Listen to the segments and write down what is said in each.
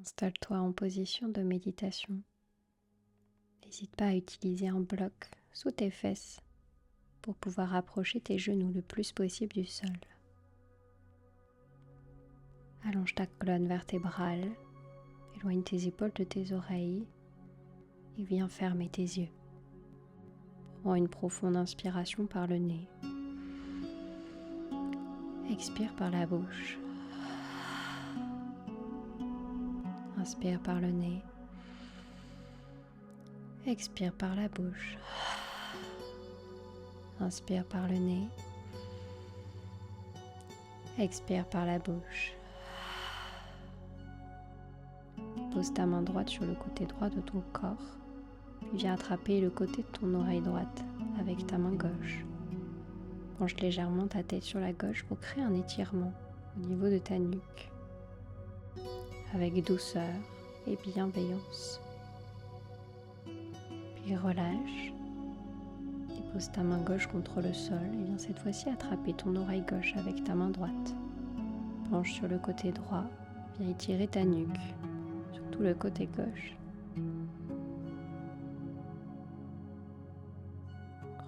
Installe-toi en position de méditation. N'hésite pas à utiliser un bloc sous tes fesses pour pouvoir approcher tes genoux le plus possible du sol. Allonge ta colonne vertébrale, éloigne tes épaules de tes oreilles et viens fermer tes yeux. Prends une profonde inspiration par le nez. Expire par la bouche. Inspire par le nez. Expire par la bouche. Inspire par le nez. Expire par la bouche. Pose ta main droite sur le côté droit de ton corps, puis viens attraper le côté de ton oreille droite avec ta main gauche. Penche légèrement ta tête sur la gauche pour créer un étirement au niveau de ta nuque, avec douceur et bienveillance. Puis relâche et pose ta main gauche contre le sol et viens cette fois-ci attraper ton oreille gauche avec ta main droite. Penche sur le côté droit, viens étirer ta nuque, surtout le côté gauche.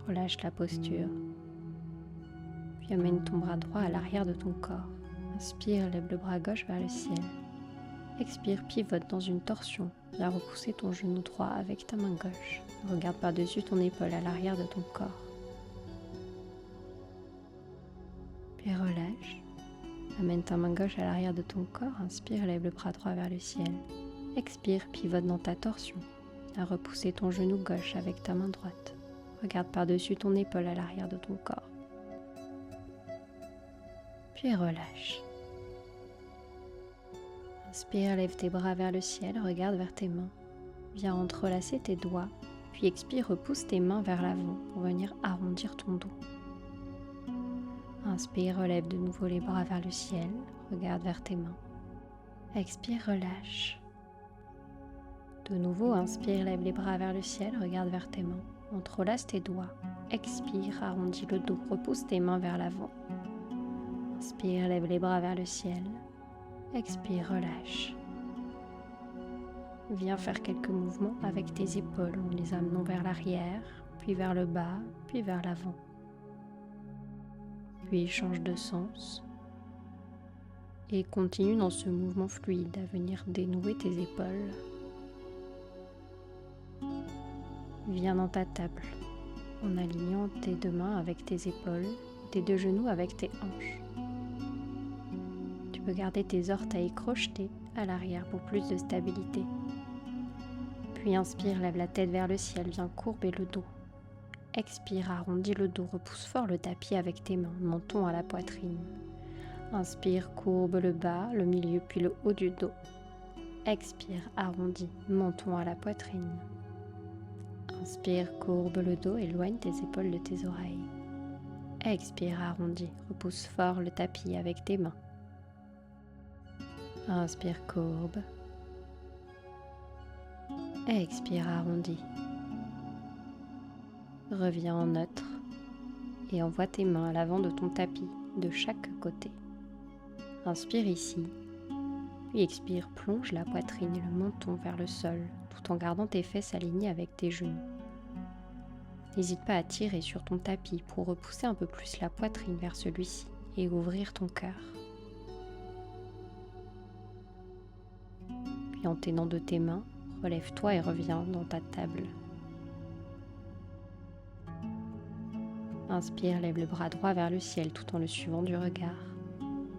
Relâche la posture. Puis amène ton bras droit à l'arrière de ton corps. Inspire, lève le bras gauche vers le ciel. Expire, pivote dans une torsion. Viens repousser ton genou droit avec ta main gauche. Regarde par-dessus ton épaule à l'arrière de ton corps. Puis relâche. Amène ta main gauche à l'arrière de ton corps. Inspire, lève le bras droit vers le ciel. Expire, pivote dans ta torsion. Viens repousser ton genou gauche avec ta main droite. Regarde par-dessus ton épaule à l'arrière de ton corps. Puis relâche. Inspire, lève tes bras vers le ciel, regarde vers tes mains. Viens entrelacer tes doigts, puis expire, repousse tes mains vers l'avant pour venir arrondir ton dos. Inspire, relève de nouveau les bras vers le ciel, regarde vers tes mains. Expire, relâche. De nouveau, inspire, lève les bras vers le ciel, regarde vers tes mains. Entrelace tes doigts. Expire, arrondis le dos, repousse tes mains vers l'avant. Inspire, lève les bras vers le ciel. Expire, relâche. Viens faire quelques mouvements avec tes épaules en les amenant vers l'arrière, puis vers le bas, puis vers l'avant. Puis change de sens. Et continue dans ce mouvement fluide à venir dénouer tes épaules. Viens dans ta table en alignant tes deux mains avec tes épaules, tes deux genoux avec tes hanches. Tu peux garder tes orteils crochetés à l'arrière pour plus de stabilité. Puis inspire, lève la tête vers le ciel, viens courber le dos. Expire, arrondis le dos, repousse fort le tapis avec tes mains, menton à la poitrine. Inspire, courbe le bas, le milieu puis le haut du dos. Expire, arrondis, menton à la poitrine. Inspire, courbe le dos, éloigne tes épaules de tes oreilles. Expire, arrondis, repousse fort le tapis avec tes mains. Inspire, courbe. Expire, arrondis. Reviens en neutre et envoie tes mains à l'avant de ton tapis, de chaque côté. Inspire ici, puis expire, plonge la poitrine et le menton vers le sol, tout en gardant tes fesses alignées avec tes genoux. N'hésite pas à tirer sur ton tapis pour repousser un peu plus la poitrine vers celui-ci et ouvrir ton cœur. Puis en t'aidant de tes mains, relève-toi et reviens dans ta table. Inspire, lève le bras droit vers le ciel tout en le suivant du regard.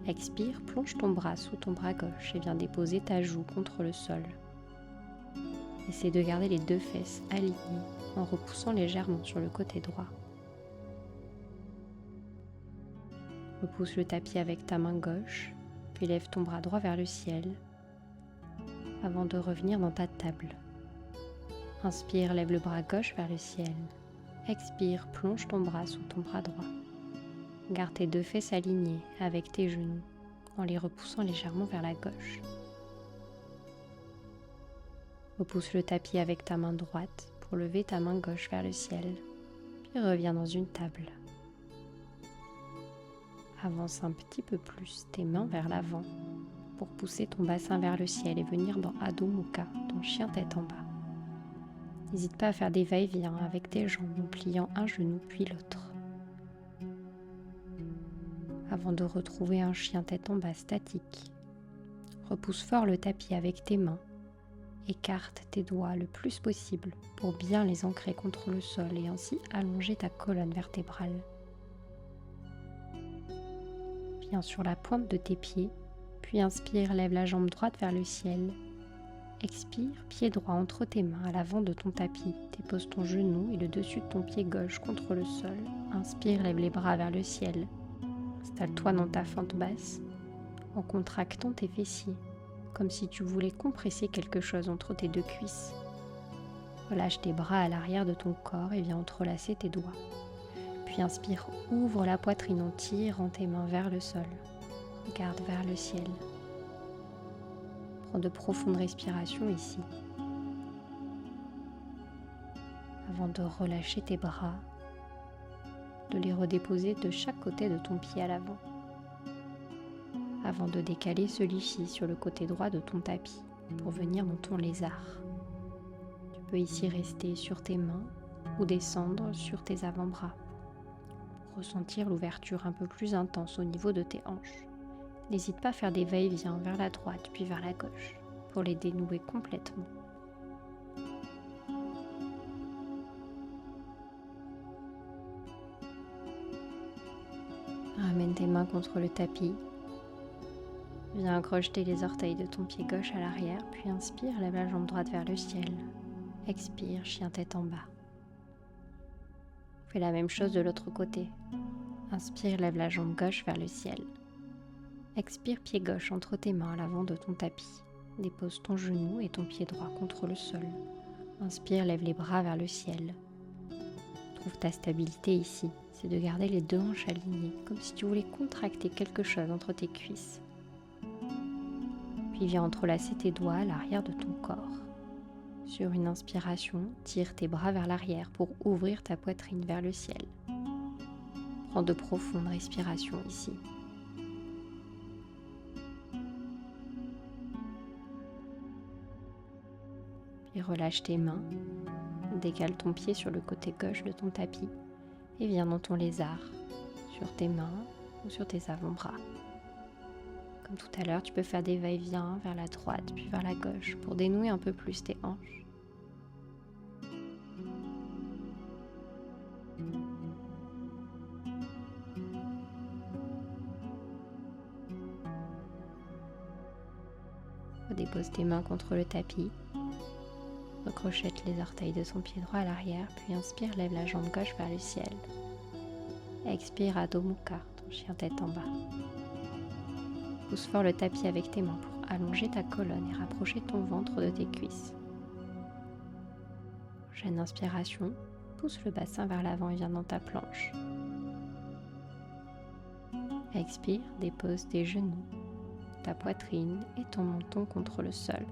Expire, plonge ton bras sous ton bras gauche et viens déposer ta joue contre le sol. Essaie de garder les deux fesses alignées en repoussant légèrement sur le côté droit. Repousse le tapis avec ta main gauche, puis lève ton bras droit vers le ciel avant de revenir dans ta table. Inspire, lève le bras gauche vers le ciel. Expire, plonge ton bras sous ton bras droit. Garde tes deux fesses alignées avec tes genoux en les repoussant légèrement vers la gauche. Repousse le tapis avec ta main droite pour lever ta main gauche vers le ciel, puis reviens dans une table. Avance un petit peu plus tes mains vers l'avant pour pousser ton bassin vers le ciel et venir dans Adho Mukha, ton chien tête en bas. N'hésite pas à faire des va-et-vient avec tes jambes en pliant un genou puis l'autre. Avant de retrouver un chien tête en bas statique, repousse fort le tapis avec tes mains. Écarte tes doigts le plus possible pour bien les ancrer contre le sol et ainsi allonger ta colonne vertébrale. Viens sur la pointe de tes pieds, puis inspire, lève la jambe droite vers le ciel. Expire, pied droit entre tes mains à l'avant de ton tapis. Dépose ton genou et le dessus de ton pied gauche contre le sol. Inspire, lève les bras vers le ciel. Installe-toi dans ta fente basse en contractant tes fessiers, comme si tu voulais compresser quelque chose entre tes deux cuisses. Relâche tes bras à l'arrière de ton corps et viens entrelacer tes doigts. Puis inspire, ouvre la poitrine en tirant tes mains vers le sol. Regarde vers le ciel. Prends de profondes respirations ici. Avant de relâcher tes bras, de les redéposer de chaque côté de ton pied à l'avant. Avant de décaler celui-ci sur le côté droit de ton tapis pour venir dans ton lézard. Tu peux ici rester sur tes mains ou descendre sur tes avant-bras pour ressentir l'ouverture un peu plus intense au niveau de tes hanches. N'hésite pas à faire des va-et-vient vers la droite puis vers la gauche pour les dénouer complètement. Ramène tes mains contre le tapis. Viens crocheter les orteils de ton pied gauche à l'arrière, puis inspire, lève la jambe droite vers le ciel. Expire, chien tête en bas. Fais la même chose de l'autre côté. Inspire, lève la jambe gauche vers le ciel. Expire, pied gauche entre tes mains à l'avant de ton tapis. Dépose ton genou et ton pied droit contre le sol. Inspire, lève les bras vers le ciel. Trouve ta stabilité ici, c'est de garder les deux hanches alignées, comme si tu voulais contracter quelque chose entre tes cuisses. Puis viens entrelacer tes doigts à l'arrière de ton corps. Sur une inspiration, tire tes bras vers l'arrière pour ouvrir ta poitrine vers le ciel. Prends de profondes respirations ici. Puis relâche tes mains, décale ton pied sur le côté gauche de ton tapis et viens dans ton lézard, sur tes mains ou sur tes avant-bras. Comme tout à l'heure, tu peux faire des va-et-vient vers la droite puis vers la gauche pour dénouer un peu plus tes hanches. Dépose tes mains contre le tapis. Recrochette les orteils de ton pied droit à l'arrière, puis inspire, lève la jambe gauche vers le ciel. Expire, Adho Mukha, ton chien tête en bas. Pousse fort le tapis avec tes mains pour allonger ta colonne et rapprocher ton ventre de tes cuisses. Prochaine inspiration, pousse le bassin vers l'avant et viens dans ta planche. Expire, dépose tes genoux, ta poitrine et ton menton contre le sol.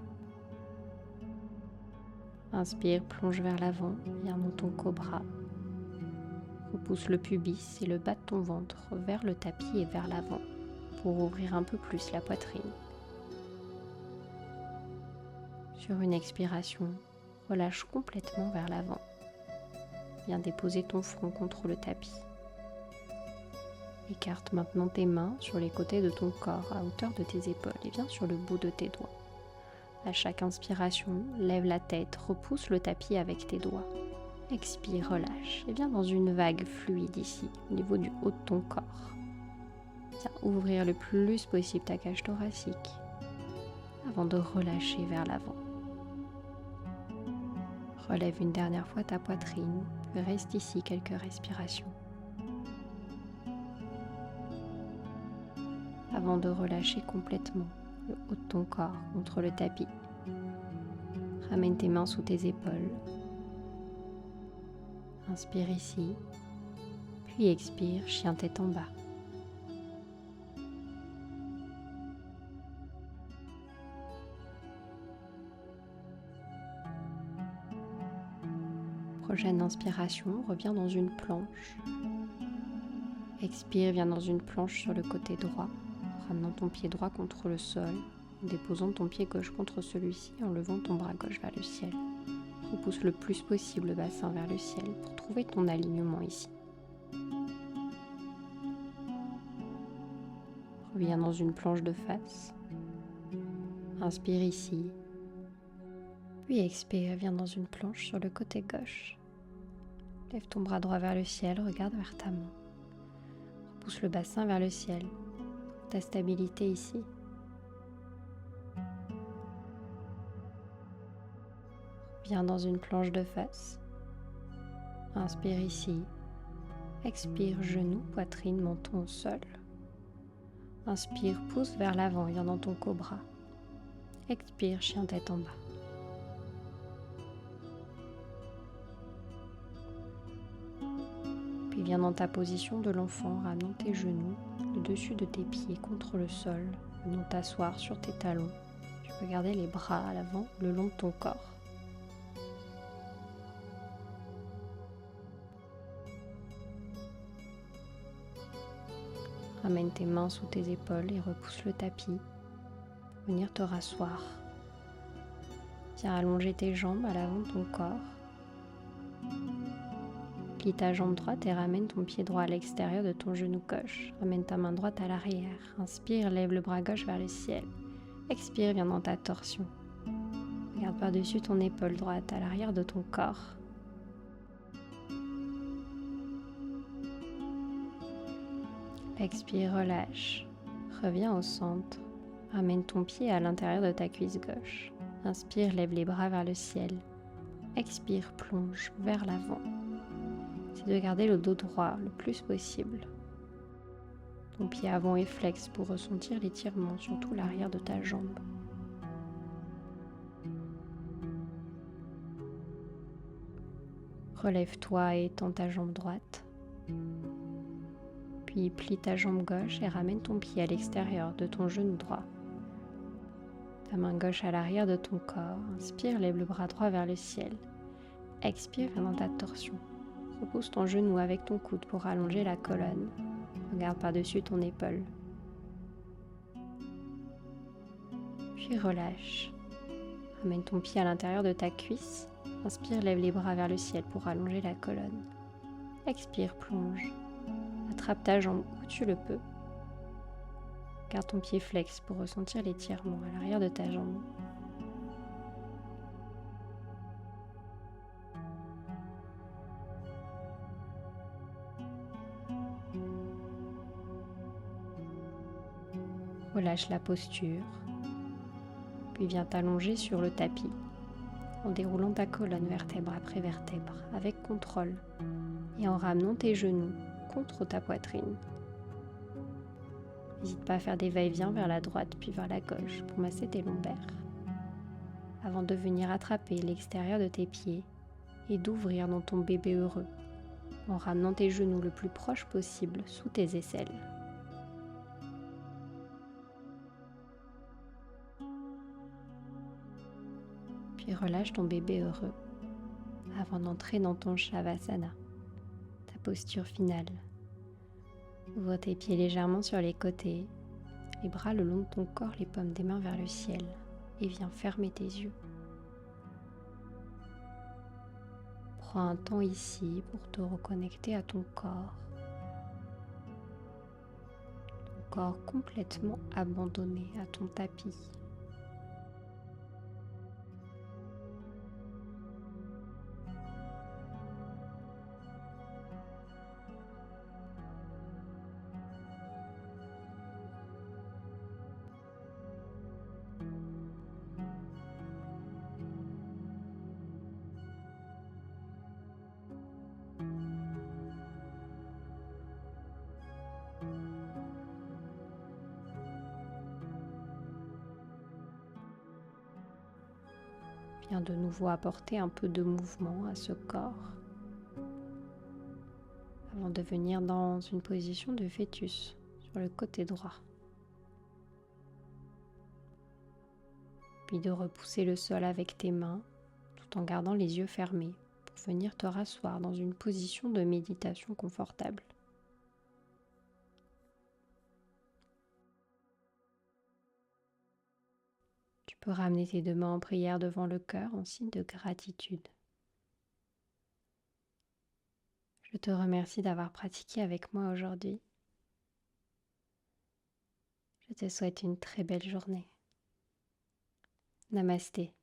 Inspire, plonge vers l'avant, viens dans ton cobra. Repousse le pubis et le bas de ton ventre vers le tapis et vers l'avant pour ouvrir un peu plus la poitrine. Sur une expiration, relâche complètement vers l'avant. Viens déposer ton front contre le tapis. Écarte maintenant tes mains sur les côtés de ton corps à hauteur de tes épaules et viens sur le bout de tes doigts. À chaque inspiration, lève la tête, repousse le tapis avec tes doigts. Expire, relâche et viens dans une vague fluide ici, au niveau du haut de ton corps. Viens ouvrir le plus possible ta cage thoracique avant de relâcher vers l'avant. Relève une dernière fois ta poitrine, puis reste ici quelques respirations. Avant de relâcher complètement le haut de ton corps contre le tapis. Ramène tes mains sous tes épaules. Inspire ici, puis expire, chien tête en bas. Prochaine inspiration, reviens dans une planche. Expire, viens dans une planche sur le côté droit, ramenant ton pied droit contre le sol en déposant ton pied gauche contre celui-ci et en levant ton bras gauche vers le ciel. Repousse le plus possible le bassin vers le ciel pour trouver ton alignement ici. Reviens dans une planche de face. Inspire ici. Puis expire, viens dans une planche sur le côté gauche. Lève ton bras droit vers le ciel, regarde vers ta main. Repousse le bassin vers le ciel. Ta stabilité ici. Viens dans une planche de face. Inspire ici. Expire, genoux, poitrine, menton au sol. Inspire, pousse vers l'avant, viens dans ton cobra. Expire, chien tête en bas. Puis viens dans ta position de l'enfant, ramenant tes genoux, le dessus de tes pieds contre le sol, venant t'asseoir sur tes talons. Tu peux garder les bras à l'avant, le long de ton corps. Ramène tes mains sous tes épaules et repousse le tapis. Venir te rasseoir. Viens allonger tes jambes à l'avant de ton corps. Plie ta jambe droite et ramène ton pied droit à l'extérieur de ton genou gauche. Ramène ta main droite à l'arrière. Inspire, lève le bras gauche vers le ciel. Expire, viens dans ta torsion. Regarde par-dessus ton épaule droite à l'arrière de ton corps. Expire, relâche. Reviens au centre. Ramène ton pied à l'intérieur de ta cuisse gauche. Inspire, lève les bras vers le ciel. Expire, plonge vers l'avant. C'est de garder le dos droit le plus possible. Ton pied avant est flex pour ressentir l'étirement sur tout l'arrière de ta jambe. Relève-toi et étends ta jambe droite. Puis plie ta jambe gauche et ramène ton pied à l'extérieur de ton genou droit. Ta main gauche à l'arrière de ton corps. Inspire, lève le bras droit vers le ciel. Expire, viens dans ta torsion. Repousse ton genou avec ton coude pour allonger la colonne. Regarde par-dessus ton épaule. Puis relâche. Ramène ton pied à l'intérieur de ta cuisse. Inspire, lève les bras vers le ciel pour allonger la colonne. Expire, plonge. Attrape ta jambe où tu le peux. Garde ton pied flex pour ressentir l'étirement à l'arrière de ta jambe. Relâche la posture, puis viens t'allonger sur le tapis en déroulant ta colonne vertèbre après vertèbre avec contrôle et en ramenant tes genoux contre ta poitrine. N'hésite pas à faire des va-et-vient vers la droite puis vers la gauche pour masser tes lombaires avant de venir attraper l'extérieur de tes pieds et d'ouvrir dans ton bébé heureux en ramenant tes genoux le plus proche possible sous tes aisselles. Puis relâche ton bébé heureux avant d'entrer dans ton Shavasana, ta posture finale. Ouvre tes pieds légèrement sur les côtés, les bras le long de ton corps, les paumes des mains vers le ciel et viens fermer tes yeux. Prends un temps ici pour te reconnecter à ton corps complètement abandonné à ton tapis. Viens de nouveau apporter un peu de mouvement à ce corps avant de venir dans une position de fœtus sur le côté droit. Puis de repousser le sol avec tes mains tout en gardant les yeux fermés pour venir te rasseoir dans une position de méditation confortable. peux ramener tes deux mains en prière devant le cœur en signe de gratitude. Je te remercie d'avoir pratiqué avec moi aujourd'hui. Je te souhaite une très belle journée. Namasté.